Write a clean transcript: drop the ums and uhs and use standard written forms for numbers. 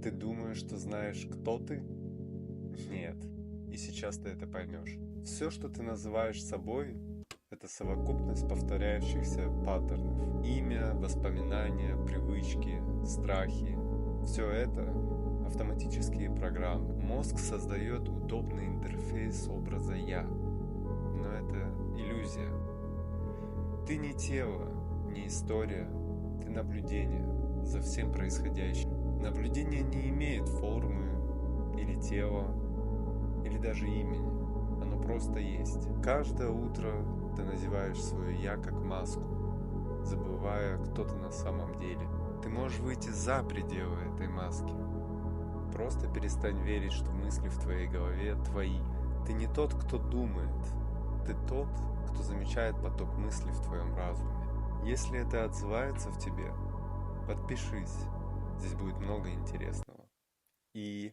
Ты думаешь, что знаешь, кто ты? Нет. И сейчас ты это поймешь. Все, что ты называешь собой, это совокупность повторяющихся паттернов. Имя, воспоминания, привычки, страхи. Все это автоматические программы. Мозг создает удобный интерфейс образа «я». Но это иллюзия. Ты не тело, не история. Ты наблюдение за всем происходящим. Наблюдение не имеет формы или тела, или даже имени. Оно просто есть. Каждое утро ты надеваешь свое «я» как маску, забывая, кто ты на самом деле. Ты можешь выйти за пределы этой маски. Просто перестань верить, что мысли в твоей голове твои. Ты не тот, кто думает. Ты тот, кто замечает поток мыслей в твоем разуме. Если это отзывается в тебе, подпишись. Здесь будет много интересного. И